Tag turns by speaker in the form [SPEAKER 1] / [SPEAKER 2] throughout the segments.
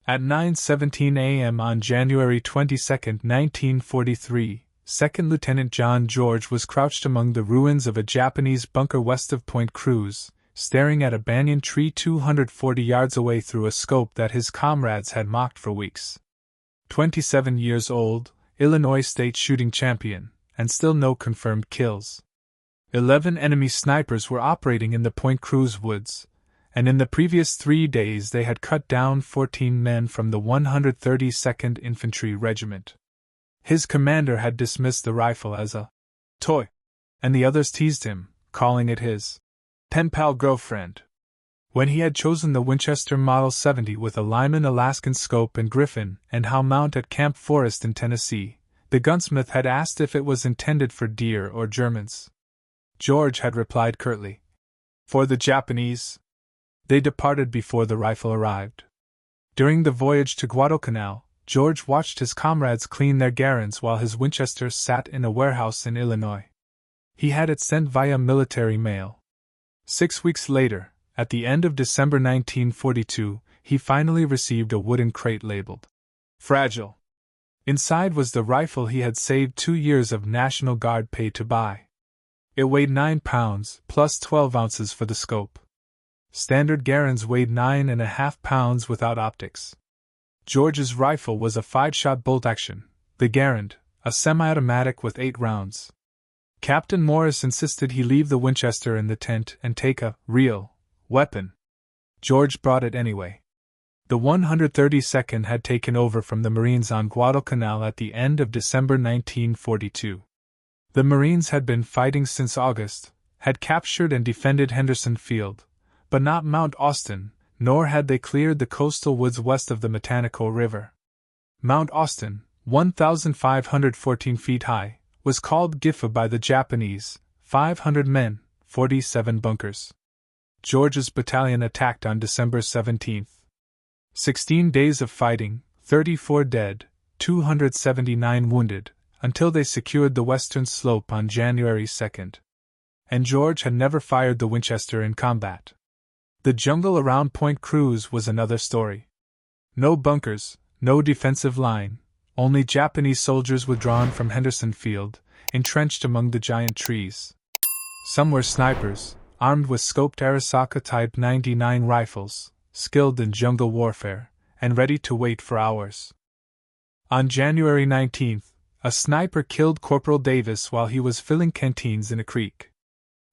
[SPEAKER 1] At 9:17 a.m. on January 22, 1943, 2nd Lieutenant John George was crouched among the ruins of a Japanese bunker west of Point Cruz, staring at a banyan tree 240 yards away through a scope that his comrades had mocked for weeks. 27 years old, Illinois state shooting champion, and still no confirmed kills. 11 enemy snipers were operating in the Point Cruz woods, and in the previous 3 days they had cut down 14 men from the 132nd Infantry Regiment. His commander had dismissed the rifle as a toy, and the others teased him, calling it his pen pal girlfriend. When he had chosen the Winchester Model 70 with a Lyman Alaskan scope and Griffin and Howe mount at Camp Forest in Tennessee, the gunsmith had asked if it was intended for deer or Germans. George had replied curtly, "For the Japanese." They departed before the rifle arrived. During the voyage to Guadalcanal, George watched his comrades clean their garrons while his Winchester sat in a warehouse in Illinois. He had it sent via military mail. 6 weeks later, at the end of December 1942, he finally received a wooden crate labeled "Fragile." Inside was the rifle he had saved 2 years of National Guard pay to buy. It weighed 9 pounds, plus 12 ounces for the scope. Standard Garand's weighed 9.5 pounds without optics. George's rifle was a 5-shot bolt-action, the Garand, a semi-automatic with 8 rounds. Captain Morris insisted he leave the Winchester in the tent and take a real weapon. George brought it anyway. The 132nd had taken over from the Marines on Guadalcanal at the end of December 1942. The Marines had been fighting since August, had captured and defended Henderson Field, but not Mount Austin, nor had they cleared the coastal woods west of the Mechanical River. Mount Austin, 1,514 feet high, was called Gifa by the Japanese, 500 men, 47 bunkers. George's battalion attacked on December 17. 16 days of fighting, 34 dead, 279 wounded, until they secured the western slope on January 2. And George had never fired the Winchester in combat. The jungle around Point Cruz was another story. No bunkers, no defensive line, only Japanese soldiers withdrawn from Henderson Field, entrenched among the giant trees. Some were snipers, armed with scoped Arisaka Type 99 rifles, skilled in jungle warfare, and ready to wait for hours. On January 19, a sniper killed Corporal Davis while he was filling canteens in a creek.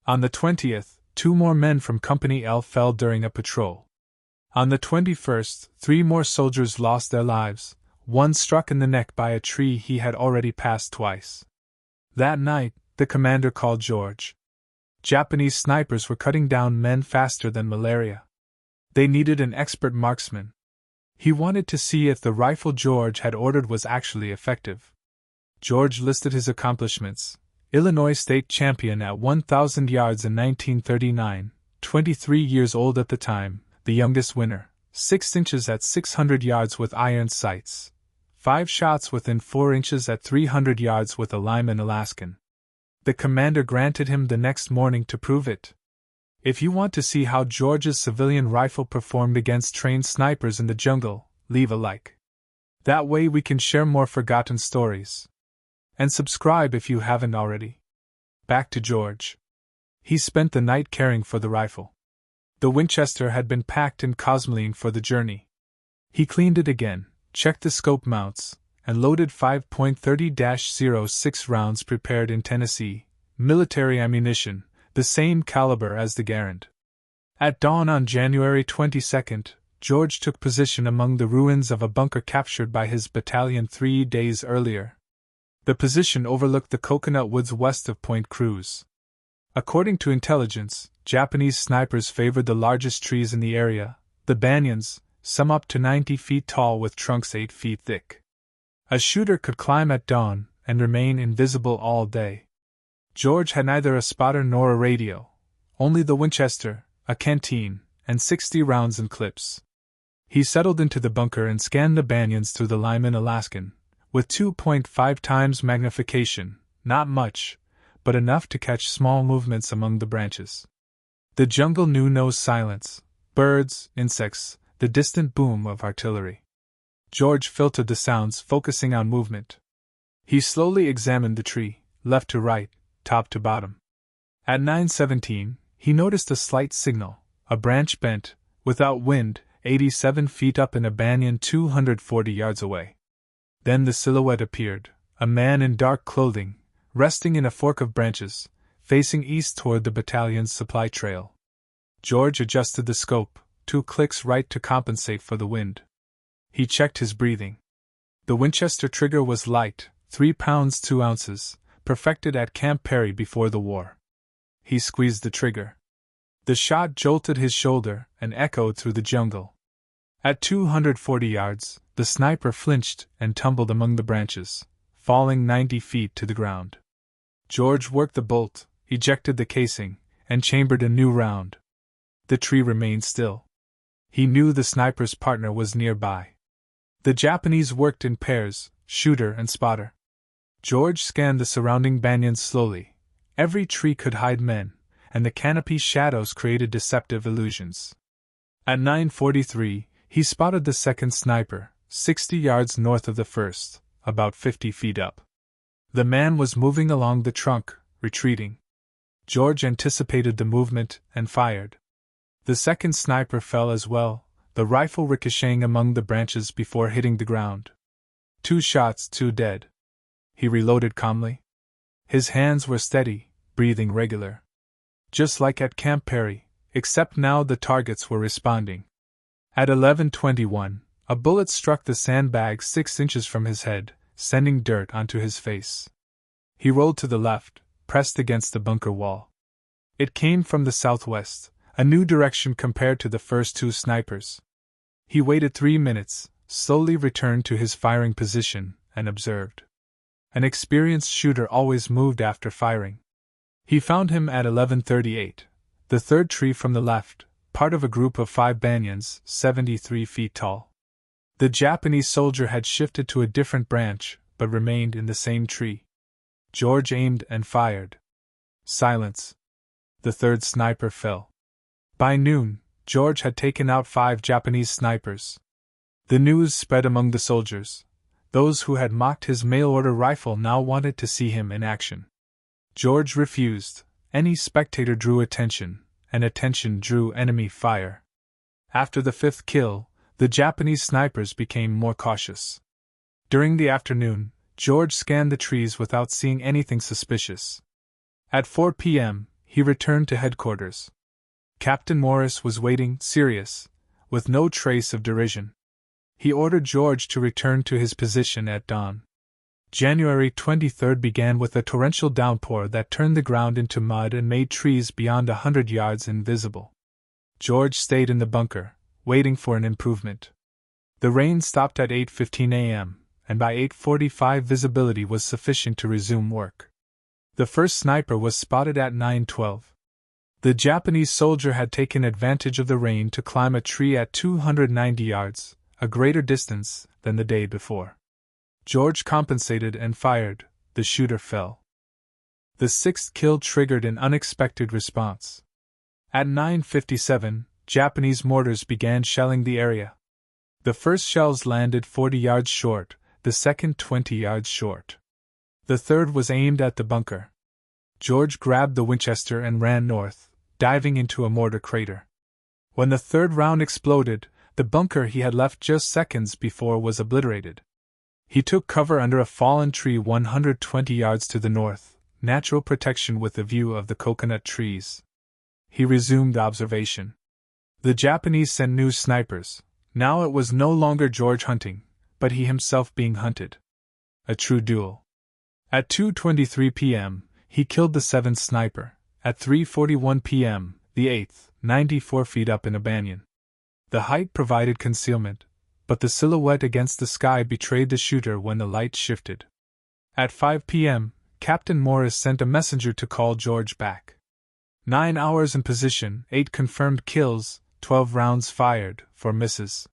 [SPEAKER 1] On the 20th, 2 more men from Company L fell during a patrol. On the 21st, 3 more soldiers lost their lives, one struck in the neck by a tree he had already passed twice. That night, the commander called George. Japanese snipers were cutting down men faster than malaria. They needed an expert marksman. He wanted to see if the rifle George had ordered was actually effective. George listed his accomplishments: Illinois state champion at 1,000 yards in 1939, 23 years old at the time, the youngest winner, 6 inches at 600 yards with iron sights, 5 shots within 4 inches at 300 yards with a Lyman Alaskan. The commander granted him the next morning to prove it. If you want to see how George's civilian rifle performed against trained snipers in the jungle, leave a like. That way we can share more forgotten stories. And subscribe if you haven't already. Back to George. He spent the night caring for the rifle. The Winchester had been packed in cosmoline for the journey. He cleaned it again, checked the scope mounts, and loaded 5.30-06 rounds prepared in Tennessee, military ammunition, the same caliber as the Garand. At dawn on January 22, George took position among the ruins of a bunker captured by his battalion 3 days earlier. The position overlooked the coconut woods west of Point Cruz. According to intelligence, Japanese snipers favored the largest trees in the area, the banyans, some up to 90 feet tall with trunks 8 feet thick. A shooter could climb at dawn and remain invisible all day. George had neither a spotter nor a radio, only the Winchester, a canteen, and 60 rounds in clips. He settled into the bunker and scanned the banyans through the Lyman Alaskan, with 2.5 times magnification, not much, but enough to catch small movements among the branches. The jungle knew no silence: birds, insects, the distant boom of artillery. George filtered the sounds, focusing on movement. He slowly examined the tree, left to right, top to bottom. At 9:17, he noticed a slight signal, a branch bent, without wind, 87 feet up in a banyan 240 yards away. Then the silhouette appeared, a man in dark clothing, resting in a fork of branches, facing east toward the battalion's supply trail. George adjusted the scope, 2 clicks right to compensate for the wind. He checked his breathing. The Winchester trigger was light, 3 pounds 2 ounces, perfected at Camp Perry before the war. He squeezed the trigger. The shot jolted his shoulder and echoed through the jungle. At 240 yards, the sniper flinched and tumbled among the branches, falling 90 feet to the ground. George worked the bolt, ejected the casing, and chambered a new round. The tree remained still. He knew the sniper's partner was nearby. The Japanese worked in pairs, shooter and spotter. George scanned the surrounding banyans slowly. Every tree could hide men, and the canopy's shadows created deceptive illusions. At 9:43, he spotted the second sniper, 60 yards north of the first, about 50 feet up. The man was moving along the trunk, retreating. George anticipated the movement and fired. The second sniper fell as well, the rifle ricocheting among the branches before hitting the ground. 2 shots, 2 dead. He reloaded calmly. His hands were steady, breathing regular. Just like at Camp Perry, except now the targets were responding. At 11:21, a bullet struck the sandbag 6 inches from his head, sending dirt onto his face. He rolled to the left, pressed against the bunker wall. It came from the southwest, a new direction compared to the first 2 snipers. He waited 3 minutes, slowly returned to his firing position, and observed. An experienced shooter always moved after firing. He found him at 11:38, the third tree from the left, part of a group of 5 banyans, 73 feet tall. The Japanese soldier had shifted to a different branch, but remained in the same tree. George aimed and fired. Silence. The third sniper fell. By noon, George had taken out 5 Japanese snipers. The news spread among the soldiers. Those who had mocked his mail-order rifle now wanted to see him in action. George refused. Any spectator drew attention, and attention drew enemy fire. After the 5th kill, the Japanese snipers became more cautious. During the afternoon, George scanned the trees without seeing anything suspicious. At 4 p.m., he returned to headquarters. Captain Morris was waiting, serious, with no trace of derision. He ordered George to return to his position at dawn. January 23 began with a torrential downpour that turned the ground into mud and made trees beyond 100 yards invisible. George stayed in the bunker, waiting for an improvement. The rain stopped at 8:15 a.m., and by 8:45 visibility was sufficient to resume work. The first sniper was spotted at 9:12. The Japanese soldier had taken advantage of the rain to climb a tree at 290 yards, a greater distance than the day before. George compensated and fired. The shooter fell. The 6th kill triggered an unexpected response. At 9:57, Japanese mortars began shelling the area. The first shells landed 40 yards short, the second 20 yards short. The third was aimed at the bunker. George grabbed the Winchester and ran north, diving into a mortar crater. When the third round exploded, the bunker he had left just seconds before was obliterated. He took cover under a fallen tree 120 yards to the north, natural protection with a view of the coconut trees. He resumed observation. The Japanese sent new snipers. Now it was no longer George hunting, but he himself being hunted. A true duel. At 2:23 p.m., he killed the 7th sniper. At 3:41 p.m., the 8th, 94 feet up in a banyan. The height provided concealment, but the silhouette against the sky betrayed the shooter when the light shifted. At 5 p.m., Captain Morris sent a messenger to call George back. 9 hours in position, 8 confirmed kills, 12 rounds fired, 4 misses.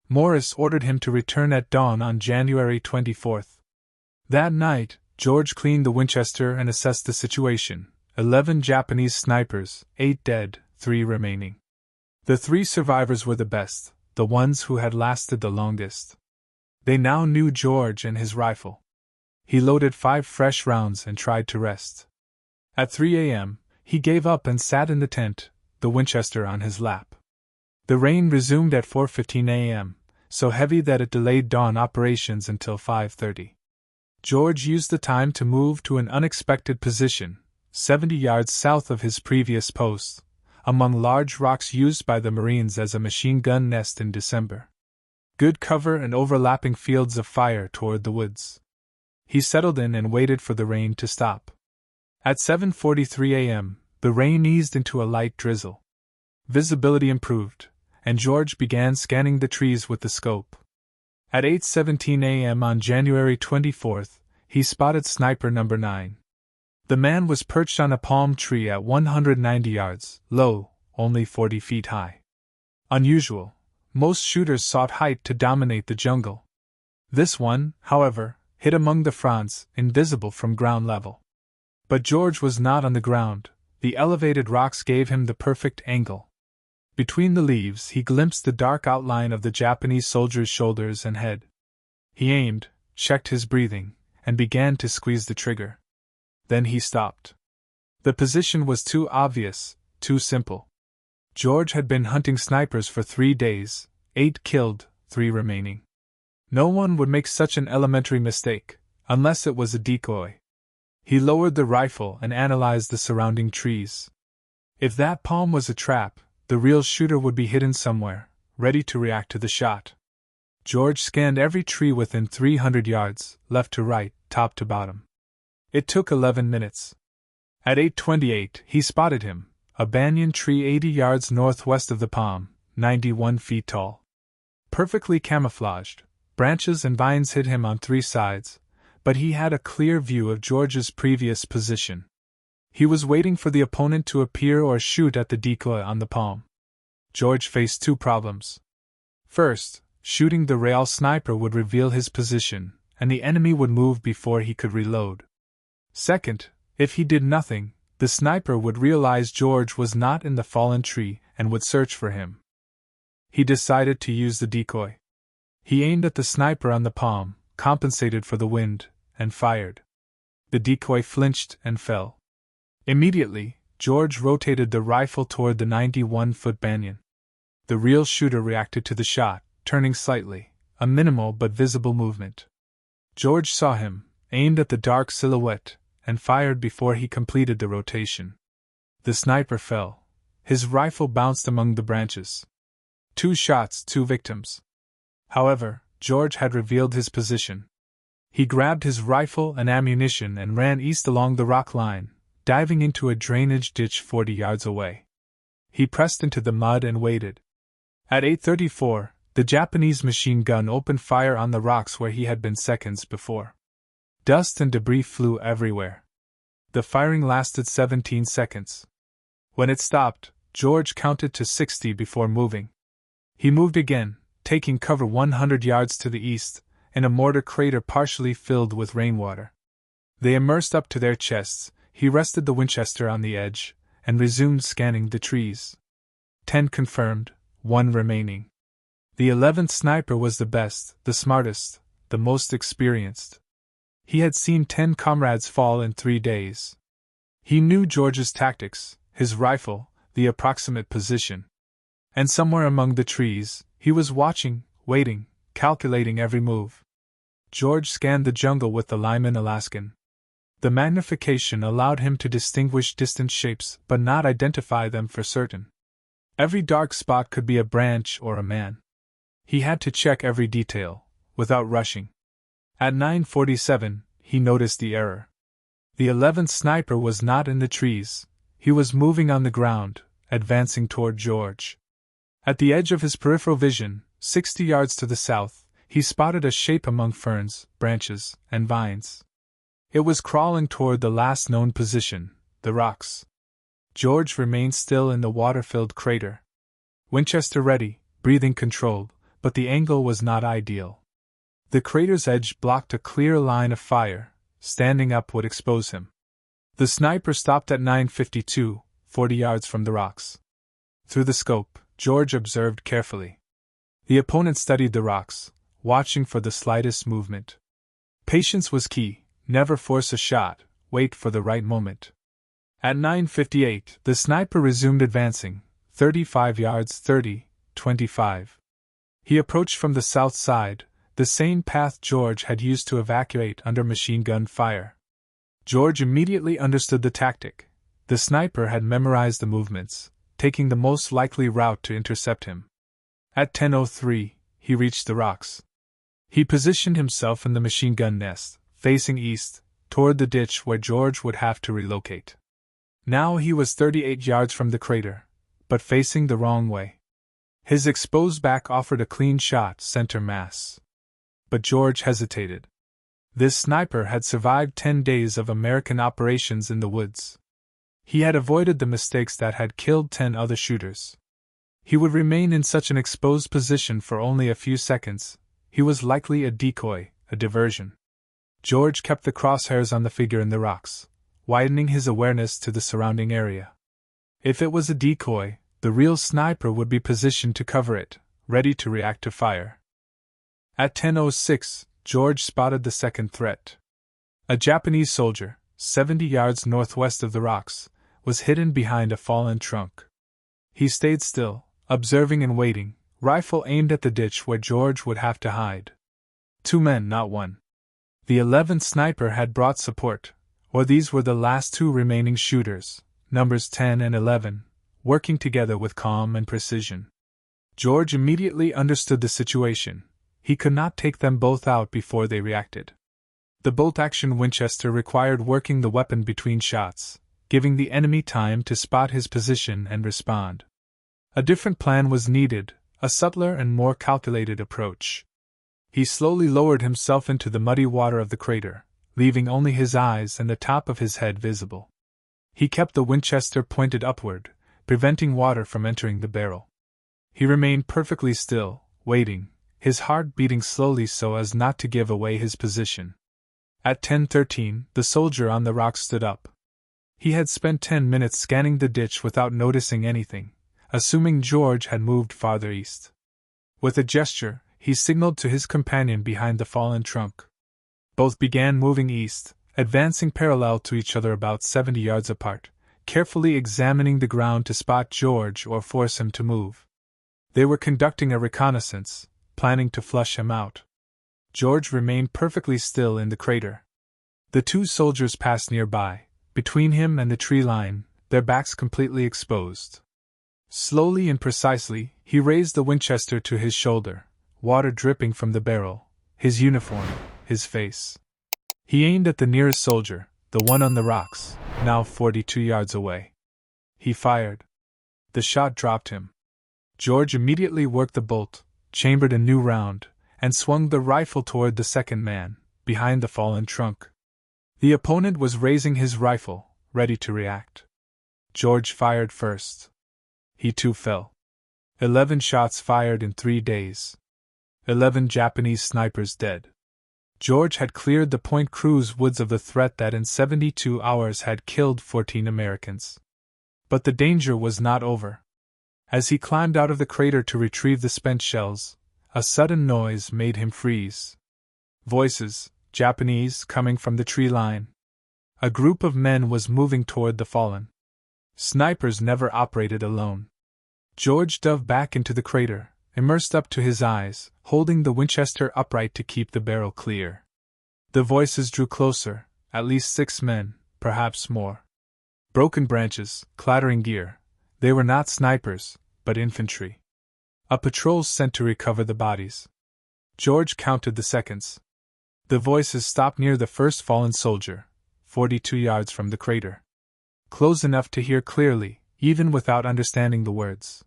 [SPEAKER 1] Morris ordered him to return at dawn on January 24. That night, George cleaned the Winchester and assessed the situation. 11 Japanese snipers, 8 dead, 3 remaining. The 3 survivors were the best, the ones who had lasted the longest. They now knew George and his rifle. He loaded 5 fresh rounds and tried to rest. At 3 a.m., he gave up and sat in the tent, the Winchester on his lap. The rain resumed at 4:15 a.m., so heavy that it delayed dawn operations until 5:30. George used the time to move to an unexpected position, 70 yards south of his previous post, among large rocks used by the Marines as a machine gun nest in December. Good cover and overlapping fields of fire toward the woods. He settled in and waited for the rain to stop. At 7:43 a.m., the rain eased into a light drizzle. Visibility improved, and George began scanning the trees with the scope. At 8:17 a.m. on January 24th, he spotted sniper number 9. The man was perched on a palm tree at 190 yards, low, only 40 feet high. Unusual. Most shooters sought height to dominate the jungle. This one, however, hid among the fronds, invisible from ground level. But George was not on the ground. The elevated rocks gave him the perfect angle. Between the leaves he glimpsed the dark outline of the Japanese soldier's shoulders and head. He aimed, checked his breathing, and began to squeeze the trigger. Then he stopped. The position was too obvious, too simple. George had been hunting snipers for 3 days, 8 killed, 3 remaining. No one would make such an elementary mistake, unless it was a decoy. He lowered the rifle and analyzed the surrounding trees. If that palm was a trap, the real shooter would be hidden somewhere, ready to react to the shot. George scanned every tree within 300 yards, left to right, top to bottom. It took 11 minutes. At 8:28 he spotted him, a banyan tree 80 yards northwest of the palm, 91 feet tall. Perfectly camouflaged, branches and vines hid him on 3 sides, but he had a clear view of George's previous position. He was waiting for the opponent to appear or shoot at the decoy on the palm. George faced 2 problems. First, shooting the rail sniper would reveal his position, and the enemy would move before he could reload. Second, if he did nothing, the sniper would realize George was not in the fallen tree and would search for him. He decided to use the decoy. He aimed at the sniper on the palm, compensated for the wind, and fired. The decoy flinched and fell. Immediately, George rotated the rifle toward the 91-foot banyan. The real shooter reacted to the shot, turning slightly, a minimal but visible movement. George saw him, aimed at the dark silhouette, and fired before he completed the rotation. The sniper fell. His rifle bounced among the branches. 2 shots, 2 victims. However, George had revealed his position. He grabbed his rifle and ammunition and ran east along the rock line, diving into a drainage ditch 40 yards away. He pressed into the mud and waited. At 8:34, the Japanese machine gun opened fire on the rocks where he had been seconds before. Dust and debris flew everywhere. The firing lasted 17 seconds. When it stopped, George counted to 60 before moving. He moved again, taking cover 100 yards to the east, in a mortar crater partially filled with rainwater. They immersed up to their chests. He rested the Winchester on the edge, and resumed scanning the trees. 10 confirmed, 1 remaining. The 11th sniper was the best, the smartest, the most experienced. He had seen 10 comrades fall in 3 days. He knew George's tactics, his rifle, the approximate position. And somewhere among the trees, he was watching, waiting, calculating every move. George scanned the jungle with the Lyman Alaskan. The magnification allowed him to distinguish distant shapes but not identify them for certain. Every dark spot could be a branch or a man. He had to check every detail, without rushing. At 9:47, he noticed the error. The 11th sniper was not in the trees. He was moving on the ground, advancing toward George. At the edge of his peripheral vision, 60 yards to the south, he spotted a shape among ferns, branches, and vines. It was crawling toward the last known position, the rocks. George remained still in the water-filled crater. Winchester ready, breathing controlled, but the angle was not ideal. The crater's edge blocked a clear line of fire. Standing up would expose him. The sniper stopped at 9:52, 40 yards from the rocks. Through the scope, George observed carefully. The opponent studied the rocks, watching for the slightest movement. Patience was key, never force a shot, wait for the right moment. At 9:58, the sniper resumed advancing, 35 yards 25. He approached from the south side, the same path George had used to evacuate under machine gun fire. George immediately understood the tactic. The sniper had memorized the movements, taking the most likely route to intercept him. At 10:03, he reached the rocks. He positioned himself in the machine gun nest, facing east, toward the ditch where George would have to relocate. Now he was 38 yards from the crater, but facing the wrong way. His exposed back offered a clean shot center mass. But George hesitated. This sniper had survived 10 days of American operations in the woods. He had avoided the mistakes that had killed 10 other shooters. He would remain in such an exposed position for only a few seconds. He was likely a decoy, a diversion. George kept the crosshairs on the figure in the rocks, widening his awareness to the surrounding area. If it was a decoy, the real sniper would be positioned to cover it, ready to react to fire. At 10:06, George spotted the second threat. A Japanese soldier, 70 yards northwest of the rocks, was hidden behind a fallen trunk. He stayed still, observing and waiting, rifle aimed at the ditch where George would have to hide. 2 men, not one. The 11th sniper had brought support, or these were the last 2 remaining shooters, numbers 10 and 11, working together with calm and precision. George immediately understood the situation. He could not take them both out before they reacted. The bolt-action Winchester required working the weapon between shots, giving the enemy time to spot his position and respond. A different plan was needed, a subtler and more calculated approach. He slowly lowered himself into the muddy water of the crater, leaving only his eyes and the top of his head visible. He kept the Winchester pointed upward, preventing water from entering the barrel. He remained perfectly still, waiting, his heart beating slowly so as not to give away his position. At 10:13, the soldier on the rock stood up. He had spent 10 minutes scanning the ditch without noticing anything, assuming George had moved farther east. With a gesture, he signaled to his companion behind the fallen trunk. Both began moving east, advancing parallel to each other about 70 yards apart, carefully examining the ground to spot George or force him to move. They were conducting a reconnaissance, planning to flush him out. George remained perfectly still in the crater. The 2 soldiers passed nearby, between him and the tree line, their backs completely exposed. Slowly and precisely, he raised the Winchester to his shoulder, water dripping from the barrel, his uniform, his face. He aimed at the nearest soldier, the one on the rocks, now 42 yards away. He fired. The shot dropped him. George immediately worked the bolt, chambered a new round, and swung the rifle toward the second man, behind the fallen trunk. The opponent was raising his rifle, ready to react. George fired first. He too fell. 11 shots fired in 3 days. 11 Japanese snipers dead. George had cleared the Point Cruz woods of the threat that in 72 hours had killed 14 Americans. But the danger was not over. As he climbed out of the crater to retrieve the spent shells, a sudden noise made him freeze. Voices, Japanese, coming from the tree line. A group of men was moving toward the fallen. Snipers never operated alone. George dove back into the crater, immersed up to his eyes, holding the Winchester upright to keep the barrel clear. The voices drew closer, at least 6 men, perhaps more. Broken branches, clattering gear. They were not snipers, but infantry. A patrol sent to recover the bodies. George counted the seconds. The voices stopped near the first fallen soldier, 42 yards from the crater. Close enough to hear clearly, even without understanding the words.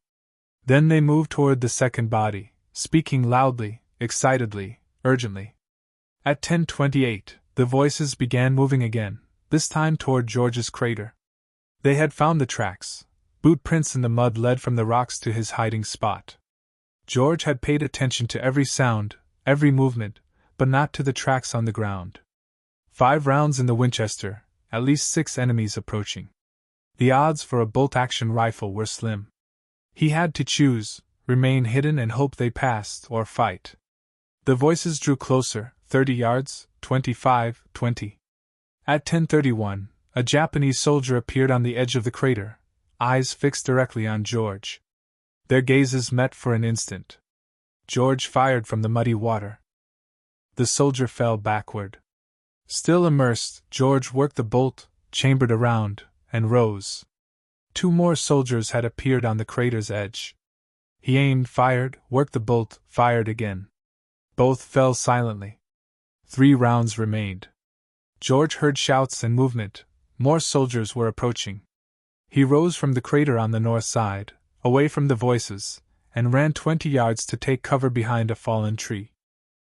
[SPEAKER 1] Then they moved toward the second body, speaking loudly, excitedly, urgently. At 10:28, the voices began moving again, this time toward George's crater. They had found the tracks. Boot prints in the mud led from the rocks to his hiding spot. George had paid attention to every sound, every movement, but not to the tracks on the ground. 5 rounds in the Winchester, at least 6 enemies approaching. The odds for a bolt-action rifle were slim. He had to choose, remain hidden and hope they passed, or fight. The voices drew closer, 30 yards, 25, 20. At 10:31, a Japanese soldier appeared on the edge of the crater, eyes fixed directly on George. Their gazes met for an instant. George fired from the muddy water. The soldier fell backward. Still immersed, George worked the bolt, chambered around, and rose. 2 more soldiers had appeared on the crater's edge. He aimed, fired, worked the bolt, fired again. Both fell silently. 3 rounds remained. George heard shouts and movement. More soldiers were approaching. He rose from the crater on the north side, away from the voices, and ran 20 yards to take cover behind a fallen tree.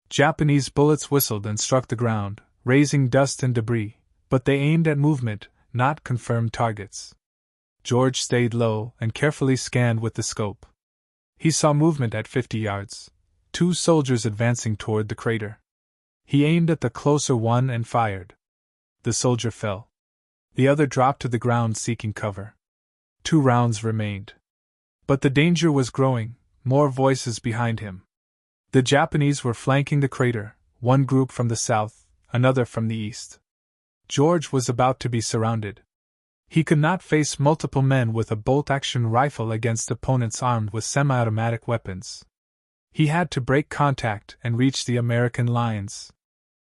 [SPEAKER 1] Japanese bullets whistled and struck the ground, raising dust and debris, but they aimed at movement, not confirmed targets. George stayed low and carefully scanned with the scope. He saw movement at 50 yards, 2 soldiers advancing toward the crater. He aimed at the closer one and fired. The soldier fell. The other dropped to the ground seeking cover. 2 rounds remained. But the danger was growing, more voices behind him. The Japanese were flanking the crater, one group from the south, another from the east. George was about to be surrounded. He could not face multiple men with a bolt-action rifle against opponents armed with semi-automatic weapons. He had to break contact and reach the American lines.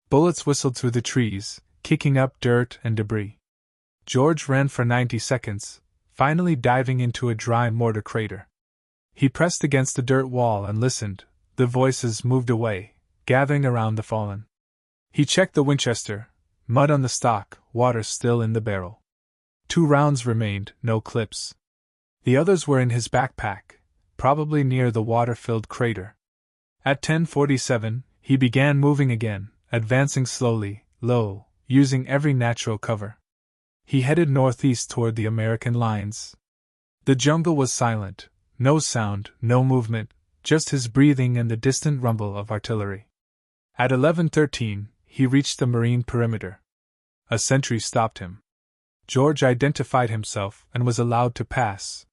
[SPEAKER 1] Bullets whistled through the trees, kicking up dirt and debris. George ran for 90 seconds, finally diving into a dry mortar crater. He pressed against the dirt wall and listened. The voices moved away, gathering around the fallen. He checked the Winchester, mud on the stock, water still in the barrel. 2 rounds remained, no clips. The others were in his backpack, probably near the water-filled crater. At 10:47, he began moving again, advancing slowly, low, using every natural cover. He headed northeast toward the American lines. The jungle was silent, no sound, no movement, just his breathing and the distant rumble of artillery. At 11:13, he reached the Marine perimeter. A sentry stopped him. George identified himself and was allowed to pass.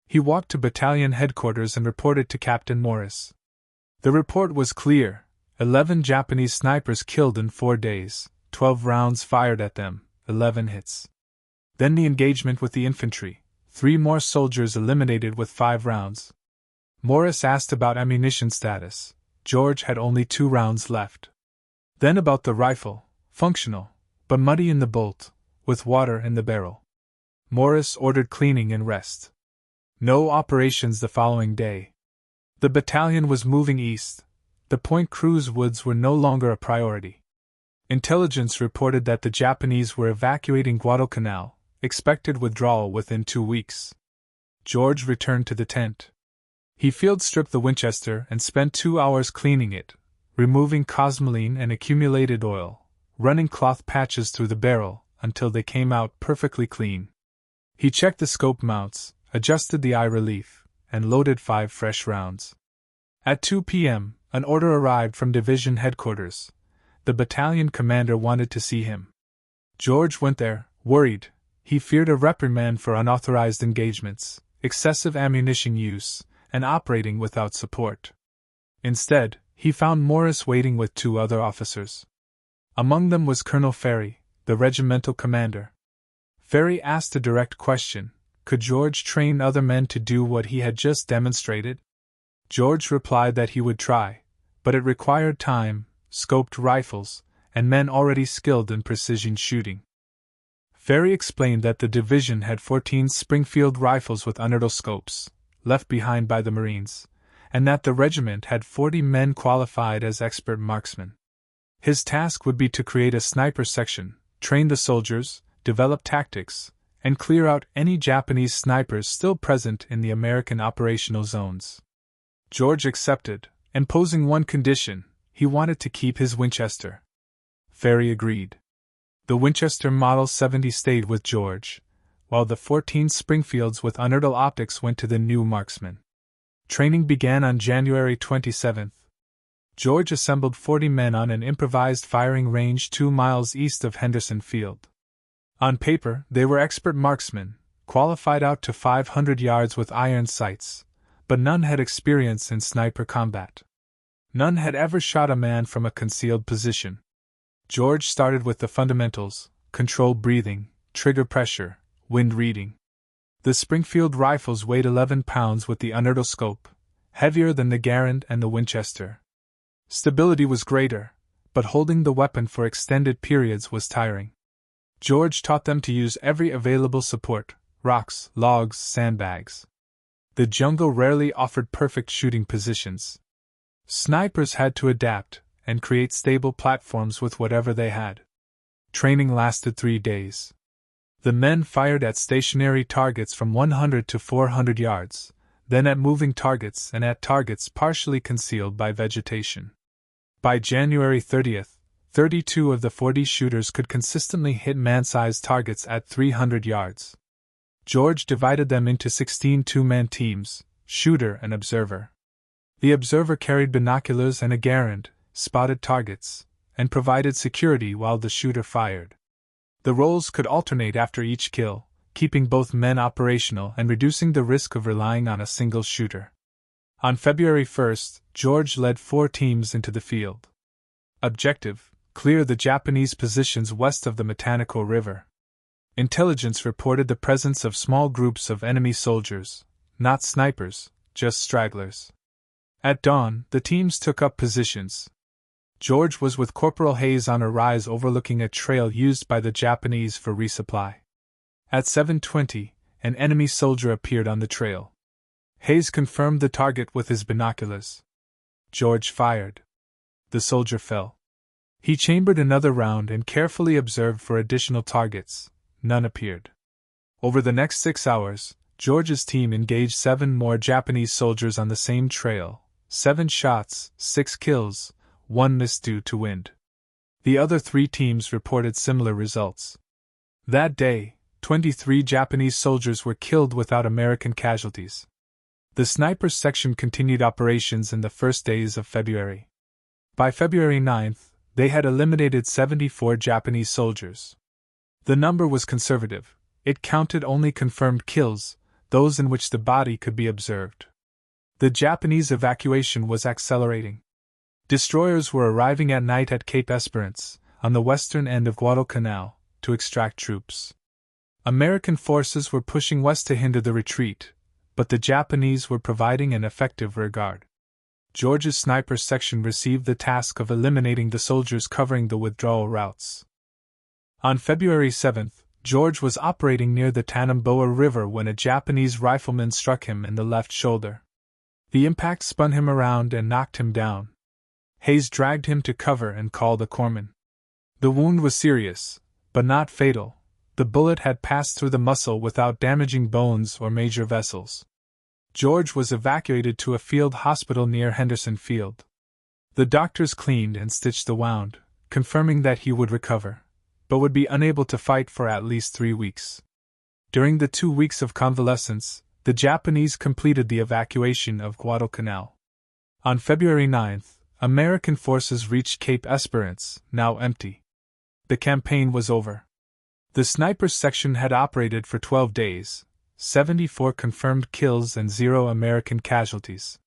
[SPEAKER 1] He walked to battalion headquarters and reported to Captain Morris. The report was clear: 11 Japanese snipers killed in 4 days, 12 rounds fired at them, 11 hits. Then the engagement with the infantry, 3 more soldiers eliminated with 5 rounds. Morris asked about ammunition status. George had only 2 rounds left. Then about the rifle, functional, but muddy in the bolt, with water in the barrel. Morris ordered cleaning and rest. No operations the following day. The battalion was moving east. The Point Cruz woods were no longer a priority. Intelligence reported that the Japanese were evacuating Guadalcanal, expected withdrawal within 2 weeks. George returned to the tent. He field-stripped the Winchester and spent 2 hours cleaning it, removing cosmoline and accumulated oil, running cloth patches through the barrel until they came out perfectly clean. He checked the scope mounts, adjusted the eye relief, and loaded 5 fresh rounds. At 2 p.m., an order arrived from division headquarters. The battalion commander wanted to see him. George went there, worried. He feared a reprimand for unauthorized engagements, excessive ammunition use, and operating without support. Instead, he found Morris waiting with 2 other officers. Among them was Colonel Ferry, the regimental commander. Ferry asked a direct question: could George train other men to do what he had just demonstrated? George replied that he would try, but it required time, scoped rifles, and men already skilled in precision shooting. Ferry explained that the division had 14 Springfield rifles with unital scopes, left behind by the Marines, and that the regiment had 40 men qualified as expert marksmen. His task would be to create a sniper section, train the soldiers, develop tactics, and clear out any Japanese snipers still present in the American operational zones. George accepted, imposing one condition: he wanted to keep his Winchester. Ferry agreed. The Winchester Model 70 stayed with George, while the 14 Springfields with unital optics went to the new Marksman. Training began on January 27th. George assembled 40 men on an improvised firing range 2 miles east of Henderson Field. On paper, they were expert marksmen, qualified out to 500 yards with iron sights, but none had experience in sniper combat. None had ever shot a man from a concealed position. George started with the fundamentals: controlled breathing, trigger pressure, wind reading. The Springfield rifles weighed 11 pounds with the unotoscope, heavier than the Garand and the Winchester. Stability was greater, but holding the weapon for extended periods was tiring. George taught them to use every available support: rocks, logs, sandbags. The jungle rarely offered perfect shooting positions. Snipers had to adapt and create stable platforms with whatever they had. Training lasted 3 days. The men fired at stationary targets from 100 to 400 yards, then at moving targets and at targets partially concealed by vegetation. By January 30th, 32 of the 40 shooters could consistently hit man-sized targets at 300 yards. George divided them into 16 two-man teams, shooter and observer. The observer carried binoculars and a Garand, spotted targets, and provided security while the shooter fired. The roles could alternate after each kill, keeping both men operational and reducing the risk of relying on a single shooter. On February 1st, George led 4 teams into the field. Objective: clear the Japanese positions west of the Mechanical River. Intelligence reported the presence of small groups of enemy soldiers, not snipers, just stragglers. At dawn, the teams took up positions. George was with Corporal Hayes on a rise overlooking a trail used by the Japanese for resupply. At 7:20, an enemy soldier appeared on the trail. Hayes confirmed the target with his binoculars. George fired. The soldier fell. He chambered another round and carefully observed for additional targets. None appeared. Over the next 6 hours, George's team engaged 7 more Japanese soldiers on the same trail. 7 shots, 6 kills, 1 missed due to wind. The other 3 teams reported similar results. That day, 23 Japanese soldiers were killed without American casualties. The snipers section continued operations in the first days of February. By February 9th, they had eliminated 74 Japanese soldiers. The number was conservative. It counted only confirmed kills, those in which the body could be observed. The Japanese evacuation was accelerating. Destroyers were arriving at night at Cape Esperance, on the western end of Guadalcanal, to extract troops. American forces were pushing west to hinder the retreat, but the Japanese were providing an effective rearguard. George's sniper section received the task of eliminating the soldiers covering the withdrawal routes. On February 7th, George was operating near the Tanamboa River when a Japanese rifleman struck him in the left shoulder. The impact spun him around and knocked him down. Hayes dragged him to cover and called a corpsman. The wound was serious, but not fatal. The bullet had passed through the muscle without damaging bones or major vessels. George was evacuated to a field hospital near Henderson Field. The doctors cleaned and stitched the wound, confirming that he would recover, but would be unable to fight for at least 3 weeks. During the 2 weeks of convalescence, the Japanese completed the evacuation of Guadalcanal. On February 9th, American forces reached Cape Esperance, now empty. The campaign was over. The sniper section had operated for 12 days, 74 confirmed kills and 0 American casualties.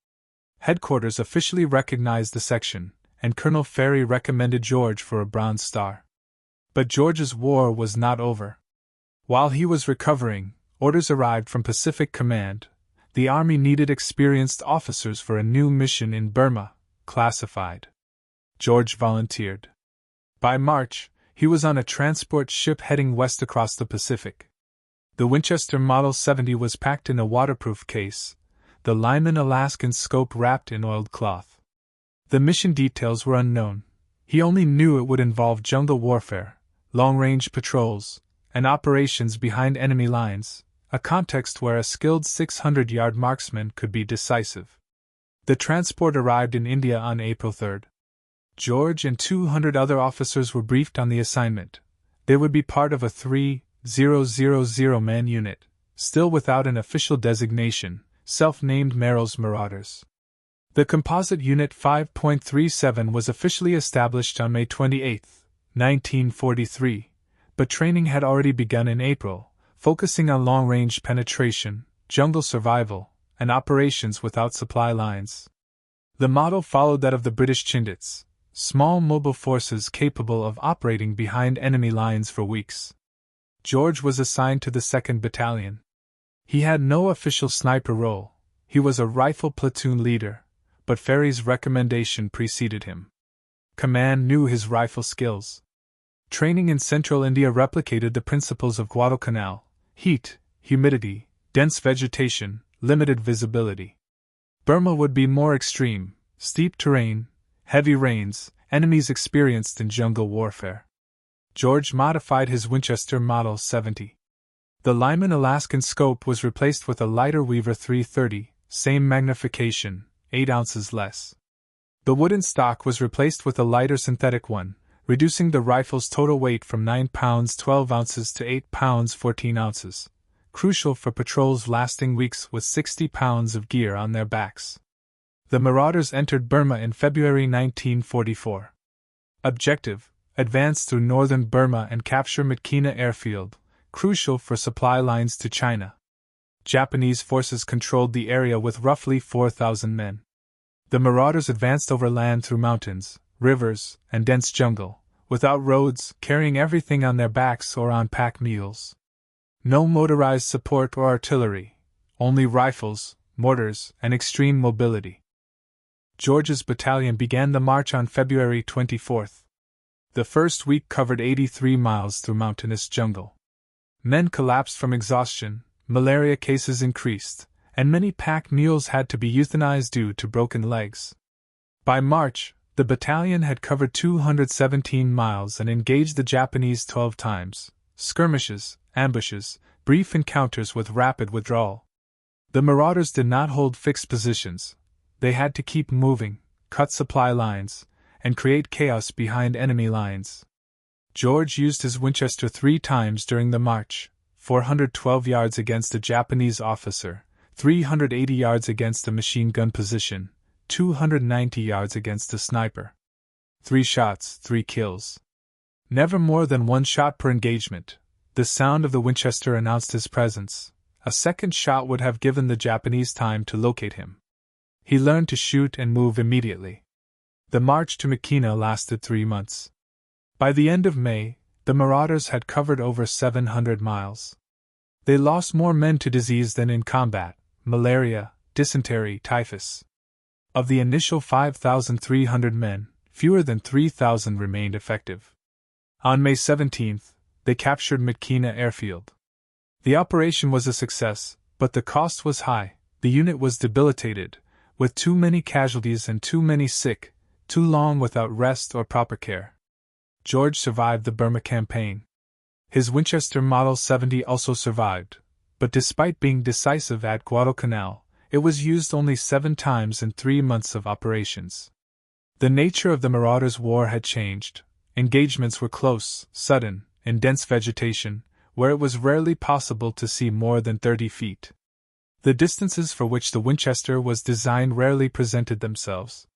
[SPEAKER 1] Headquarters officially recognized the section, and Colonel Ferry recommended George for a Bronze Star. But George's war was not over. While he was recovering, orders arrived from Pacific Command. The Army needed experienced officers for a new mission in Burma, classified. George volunteered. By March, he was on a transport ship heading west across the Pacific. The Winchester Model 70 was packed in a waterproof case, the Lyman Alaskan scope wrapped in oiled cloth. The mission details were unknown. He only knew it would involve jungle warfare, long-range patrols, and operations behind enemy lines, a context where a skilled 600-yard marksman could be decisive. The transport arrived in India on April 3rd. George and 200 other officers were briefed on the assignment. They would be part of a 3,000-man unit, still without an official designation, self-named Merrill's Marauders. The composite Unit 5.37 was officially established on May 28, 1943, but training had already begun in April, focusing on long-range penetration, jungle survival, and operations without supply lines. The model followed that of the British Chindits, small mobile forces capable of operating behind enemy lines for weeks. George was assigned to the 2nd Battalion. He had no official sniper role, he was a rifle platoon leader, but Ferry's recommendation preceded him. Command knew his rifle skills. Training in central India replicated the principles of Guadalcanal: heat, humidity, dense vegetation, limited visibility. Burma would be more extreme: steep terrain, heavy rains, enemies experienced in jungle warfare. George modified his Winchester Model 70. The Lyman Alaskan scope was replaced with a lighter Weaver 330, same magnification, 8 ounces less. The wooden stock was replaced with a lighter synthetic one, reducing the rifle's total weight from 9 pounds 12 ounces to 8 pounds 14 ounces, crucial for patrols lasting weeks with 60 pounds of gear on their backs. The Marauders entered Burma in February 1944. Objective: advance through northern Burma and capture Myitkyina airfield, crucial for supply lines to China. Japanese forces controlled the area with roughly 4,000 men. The Marauders advanced overland through mountains, rivers, and dense jungle, without roads, carrying everything on their backs or on pack mules. No motorized support or artillery, only rifles, mortars, and extreme mobility. George's battalion began the march on February 24. The first week covered 83 miles through mountainous jungle. Men collapsed from exhaustion, malaria cases increased, and many pack mules had to be euthanized due to broken legs. By March, the battalion had covered 217 miles and engaged the Japanese 12 times: skirmishes, ambushes, brief encounters with rapid withdrawal. The Marauders did not hold fixed positions. They had to keep moving, cut supply lines, and create chaos behind enemy lines. George used his Winchester 3 times during the march: 412 yards against a Japanese officer, 380 yards against a machine gun position, 290 yards against a sniper. 3 shots, 3 kills. Never more than 1 shot per engagement. The sound of the Winchester announced his presence. A second shot would have given the Japanese time to locate him. He learned to shoot and move immediately. The march to Myitkyina lasted 3 months. By the end of May, the Marauders had covered over 700 miles. They lost more men to disease than in combat: malaria, dysentery, typhus. Of the initial 5,300 men, fewer than 3,000 remained effective. On May 17, they captured Myitkyina airfield. The operation was a success, but the cost was high. The unit was debilitated, with too many casualties and too many sick, too long without rest or proper care. George survived the Burma campaign. His Winchester Model 70 also survived, but despite being decisive at Guadalcanal, it was used only 7 times in 3 months of operations. The nature of the Marauders' war had changed. Engagements were close, sudden, in dense vegetation, where it was rarely possible to see more than 30 feet. The distances for which the Winchester was designed rarely presented themselves.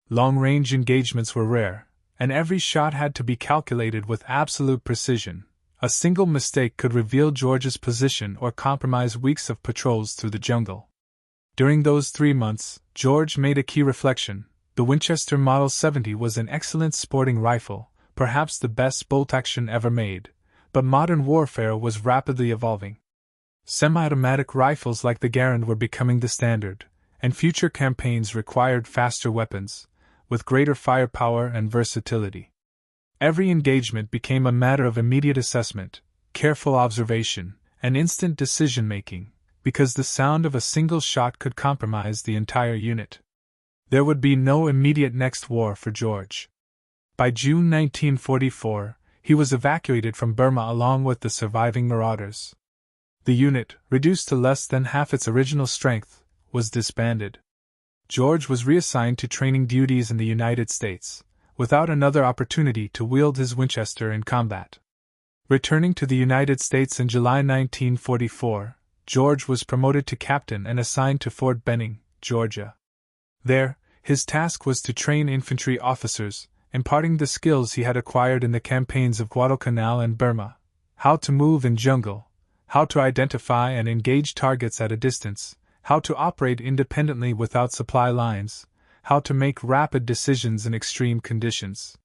[SPEAKER 1] Long-range engagements were rare, and every shot had to be calculated with absolute precision. A single mistake could reveal George's position or compromise weeks of patrols through the jungle. During those 3 months, George made a key reflection: the Winchester Model 70 was an excellent sporting rifle, perhaps the best bolt-action ever made, but modern warfare was rapidly evolving. Semi-automatic rifles like the Garand were becoming the standard, and future campaigns required faster weapons, with greater firepower and versatility. Every engagement became a matter of immediate assessment, careful observation, and instant decision-making, because the sound of a single shot could compromise the entire unit. There would be no immediate next war for George. By June 1944, he was evacuated from Burma along with the surviving Marauders. The unit, reduced to less than half its original strength, was disbanded. George was reassigned to training duties in the United States, without another opportunity to wield his Winchester in combat. Returning to the United States in July 1944, George was promoted to captain and assigned to Fort Benning, Georgia. There, his task was to train infantry officers, imparting the skills he had acquired in the campaigns of Guadalcanal and Burma: how to move in jungle, how to identify and engage targets at a distance, how to operate independently without supply lines, how to make rapid decisions in extreme conditions.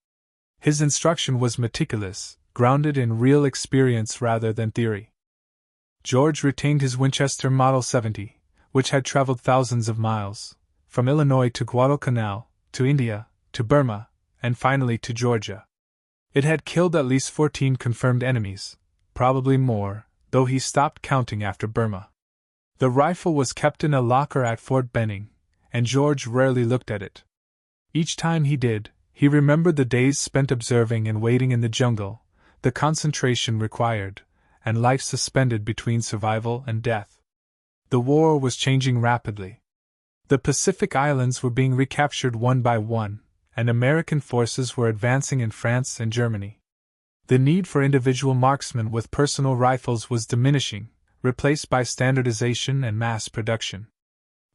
[SPEAKER 1] His instruction was meticulous, grounded in real experience rather than theory. George retained his Winchester Model 70, which had traveled thousands of miles, from Illinois to Guadalcanal, to India, to Burma, and finally to Georgia. It had killed at least 14 confirmed enemies, probably more, though he stopped counting after Burma. The rifle was kept in a locker at Fort Benning, and George rarely looked at it. Each time he did, he remembered the days spent observing and waiting in the jungle, the concentration required, and life suspended between survival and death. The war was changing rapidly. The Pacific Islands were being recaptured one by one, and American forces were advancing in France and Germany. The need for individual marksmen with personal rifles was diminishing, replaced by standardization and mass production.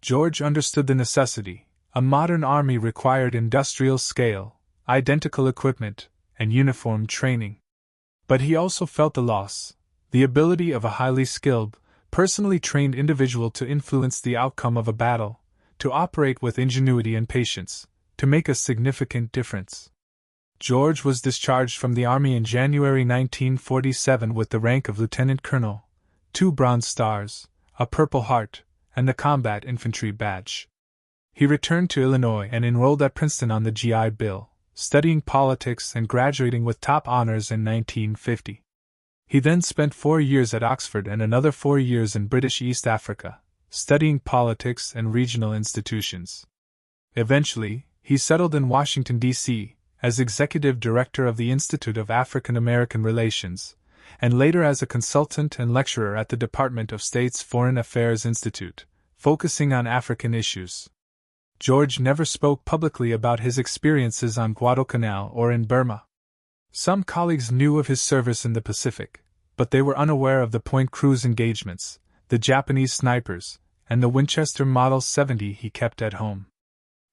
[SPEAKER 1] George understood the necessity. A modern army required industrial scale, identical equipment, and uniform training. But he also felt the loss, the ability of a highly skilled, personally trained individual to influence the outcome of a battle, to operate with ingenuity and patience, to make a significant difference. George was discharged from the Army in January 1947 with the rank of Lieutenant Colonel, 2 Bronze Stars, a Purple Heart, and the Combat Infantry Badge. He returned to Illinois and enrolled at Princeton on the GI Bill, studying politics and graduating with top honors in 1950. He then spent 4 years at Oxford and another 4 years in British East Africa, studying politics and regional institutions. Eventually, he settled in Washington, D.C., as executive director of the Institute of African American Relations, and later as a consultant and lecturer at the Department of State's Foreign Affairs Institute, focusing on African issues. George never spoke publicly about his experiences on Guadalcanal or in Burma. Some colleagues knew of his service in the Pacific, but they were unaware of the Point Cruz engagements, the Japanese snipers, and the Winchester Model 70 he kept at home.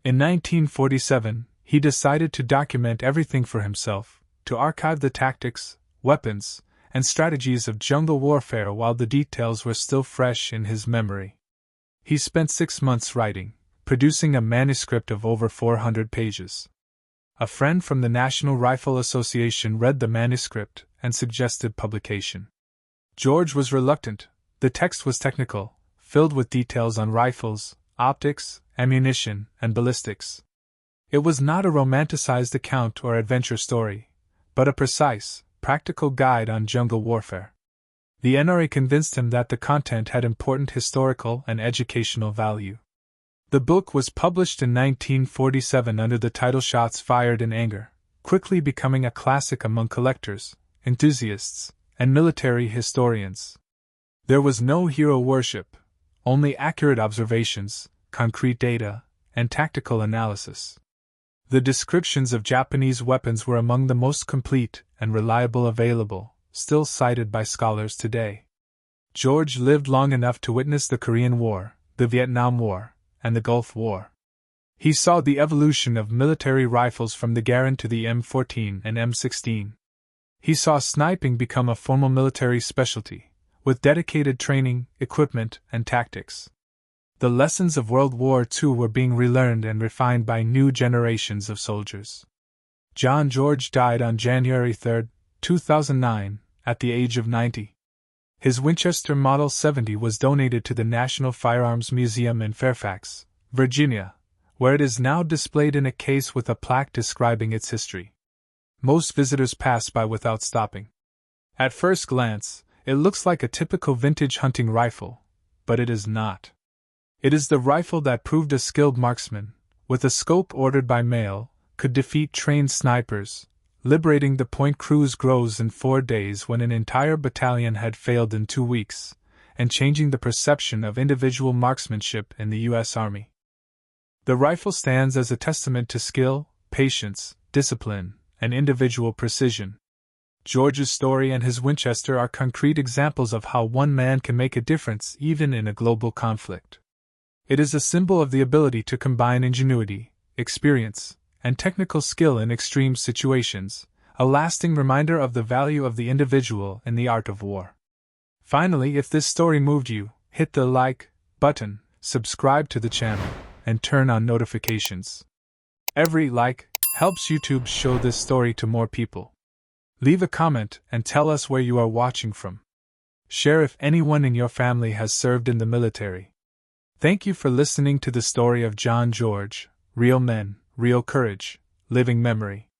[SPEAKER 1] In 1947, he decided to document everything for himself, to archive the tactics, weapons, and strategies of jungle warfare while the details were still fresh in his memory. He spent 6 months writing, producing a manuscript of over 400 pages. A friend from the National Rifle Association read the manuscript and suggested publication. George was reluctant. The text was technical, filled with details on rifles, optics, ammunition, and ballistics. It was not a romanticized account or adventure story, but a precise, practical guide on jungle warfare. The NRA convinced him that the content had important historical and educational value. The book was published in 1947 under the title Shots Fired in Anger, quickly becoming a classic among collectors, enthusiasts, and military historians. There was no hero worship, only accurate observations, concrete data, and tactical analysis. The descriptions of Japanese weapons were among the most complete and reliable available, still cited by scholars today. George lived long enough to witness the Korean War, the Vietnam War, and the Gulf War. He saw the evolution of military rifles from the Garand to the M14 and M16. He saw sniping become a formal military specialty, with dedicated training, equipment, and tactics. The lessons of World War II were being relearned and refined by new generations of soldiers. John George died on January 3, 2009, at the age of 90. His Winchester Model 70 was donated to the National Firearms Museum in Fairfax, Virginia, where it is now displayed in a case with a plaque describing its history. Most visitors pass by without stopping. At first glance, it looks like a typical vintage hunting rifle, but it is not. It is the rifle that proved a skilled marksman, with a scope ordered by mail, could defeat trained snipers, liberating the Point Cruz groves in 4 days when an entire battalion had failed in 2 weeks, and changing the perception of individual marksmanship in the U.S. Army. The rifle stands as a testament to skill, patience, discipline, and individual precision. George's story and his Winchester are concrete examples of how one man can make a difference even in a global conflict. It is a symbol of the ability to combine ingenuity, experience, and technical skill in extreme situations, a lasting reminder of the value of the individual in the art of war. Finally, if this story moved you, hit the like button, subscribe to the channel, and turn on notifications. Every like helps YouTube show this story to more people. Leave a comment and tell us where you are watching from. Share if anyone in your family has served in the military. Thank you for listening to the story of John George, Real Men, Real Courage, Living Memory.